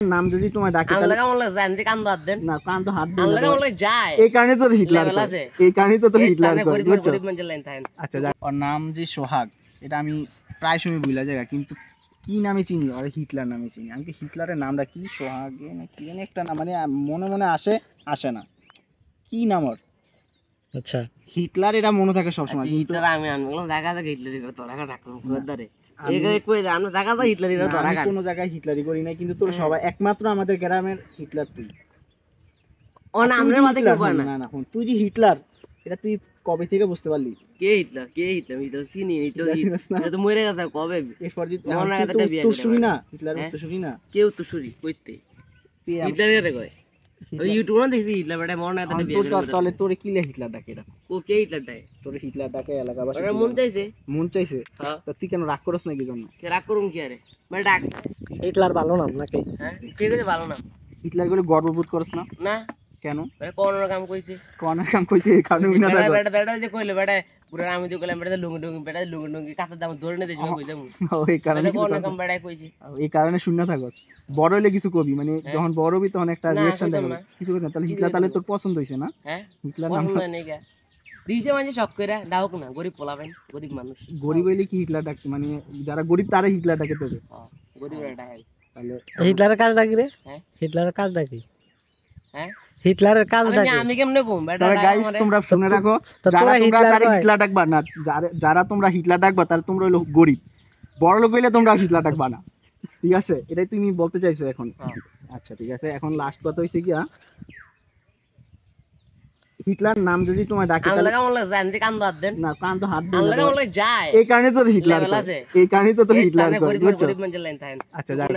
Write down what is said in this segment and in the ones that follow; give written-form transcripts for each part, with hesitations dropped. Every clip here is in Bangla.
নাম যদি তোমায় ডাকে আনলে কেমন লাগে জানতে কান হাত দেন না কান তো হাত দেন আনলে কেমন লাগে যায় এই কারণে তো হিটলার লেভেল আছে এই কারণে তো হিটলার করে গরিব বুঝছো গরিব মানুষের লাইন থাকেন আচ্ছা যাক ওর নাম যে সোহাগ এটা আমি প্রায় সময় ভুলা যায় কিন্তু কি নামে চিনি আর হিটলার নামে চিনি আমি হিটলারের নামটা কি সোহাগে না কি জানি একটা নাম মানে মনে মনে আসে না কি নাম ওর আচ্ছা হিটলার এটা মনে থাকে সবসময় কিন্তু হিটলার আমি আনবো জায়গা থেকে হিটলারি করে তোরা রাখলাম ধরে এই কই দে আমরা জায়গা থেকে হিটলারি করে তোরা কোনো জায়গায় হিটলারি করি না কিন্তু তোর সবাই একমাত্র আমাদের গ্রামের হিটলার তুই ও না আমরা মাঝে কেউ কয় না না না তুই যে হিটলার এটা তুই কবে থেকে বুঝতে পারলি কে হিটলার হিটলার চিনি হিটলার তো মরে গেছে কবে এরপর যে মনে রাখাতে একটা বিয়ে তো শুনি না হিটলার তো শুনি না কেউ তো শুনি কইতে হিটলারের কয় ওই ইউটিউব না দেখছি হিটলার বেটা মনে রাখাতে বিয়ে করে তাহলে তোরে কি লে হিটলার ডাকে এটা ও কে হিটলার ডাকে তোরে হিটলার ডাকে এলাকাবাসী ওরা মন চাইছে মন চাইছে হ্যাঁ তো তুই কেন রাগ করছ না কি জন্য কে রাগ করুম কি আরে মানে ডাক হিটলার ভালো নাম নাকি হ্যাঁ কে কইছে ভালো না হিটলার গুলো গর্ববোধ করছ না না কেন মানে কোন কাম কইছে কোন কাম কইছে এই কারণে উনি না বেটা বেটা বেটা যে কইলে বেটা পুরো আমি তো কইলাম বেটা লুঙ্গি কাটার দাম ধরে নিতে যাবে কই যাবো এই কারণে কোন কাম বেটা কইছে এই কারণে শূন্য থাকস বড় হইলে কিছু কবি মানে যখন বড় হবি তখন একটা রিঅ্যাকশন দেবে কিছু কই না তাহলে হিটলার তাহলে তোর পছন্দ হইছে না হ্যাঁ হিটলার নাম পছন্দ নেই গা দিছে মানে সব কইরা ডাউক না গরিব পোলাবেন গরিব মানুষ গরিব হইলে কি হিটলার ডাক মানে যারা গরিব তারা হিটলার ডাকে তোকে গরিবের ডাকে তাহলে হিটলারের কাজ ডাকি রে হ্যাঁ হিটলারের কাজ ডাকি হ্যাঁ হিটলারের কাজ ডাকি আমি কেমনে কম বেটা তবে গাইস তোমরা শুনে রাখো যারা তোমরা তারা হিটলার ডাকবা না যারা তোমরা হিটলার ডাকবা তারা তোমরা হলো গরিব বড় লোক হইলে তোমরা হিটলার ডাকবা না ঠিক আছে এটাই তুমি বলতে চাইছো এখন আচ্ছা ঠিক আছে এখন লাস্ট কথা হইছে কি হিটলার নাম যদি তোমায় ডাকে আনলে কেমন লাগে জানতে কান হাত দেন না কান তো হাত দেন আনলে কেমন লাগে যায় এই কারণে তো হিটলার লেভেল আছে এই কারণে তো হিটলার করে বুঝছো গরিব মানুষের লাইন থাকেন আচ্ছা যাক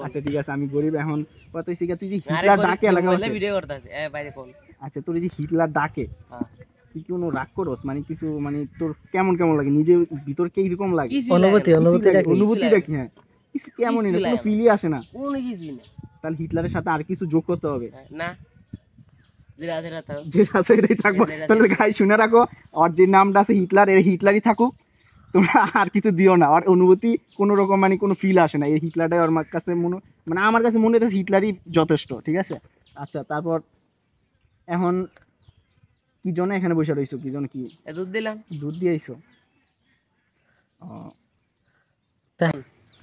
আচ্ছা ঠিক আছে আমি গরিব এখন কত হইছে কি তুই যে হিটলার ডাকে এলাকাবাসী ভিডিও করতেছে এ বাইরে কোন আচ্ছা তুই যে হিটলার ডাকে হ্যাঁ তুই কি কোনো রাগ করস মানে কিছু মানে তোর কেমন কেমন লাগে নিজের ভিতর কি এরকম লাগে অনুভূতিটা কি হ্যাঁ কিছু কেমন না কোনো ফিলই আসে না কোনো কিছুই না তাহলে হিটলারের সাথে আর কিছু যোগ করতে হবে না যেটা আছে সেটা যে আছে এটাই থাকবো তাহলে গাই শুনে রাখো আর যে নামটা আছে হিটলার এর হিটলারই থাকুক তোমরা আর কিছু দিও না আর অনুভূতি কোনো রকম মানে কোনো ফিল আসে না এই হিটলারটাই আমার কাছে মানে আমার কাছে মনে হচ্ছে হিটলারই যথেষ্ট ঠিক আছে আচ্ছা তারপর এখন কি জন্য এখানে বসে রইছো কি জন্য কি দুধ দিলাম দুধ দিয়ে আইছো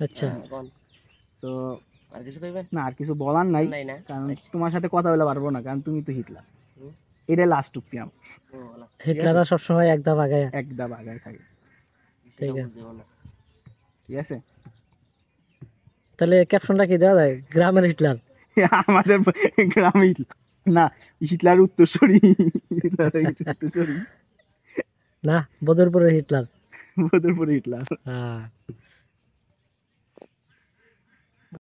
আচ্ছা তো আর কিছু কইবেন না আর কিছু বলার নাই না কারণ তোমার সাথে কথা বলে পারবো না কারণ তুমি তো হিটলার এটা লাস্ট টুকটি আমার হিটলাররা সবসময় এক ধাপ আগায় থাকে ঠিক আছে ঠিক আছে তাহলে ক্যাপশনটা কি দেওয়া যায় গ্রামের হিটলার আমাদের গ্রামে না হিটলার উত্তরসূরি না বদরপুরের হিটলার হিটলার হ্যাঁ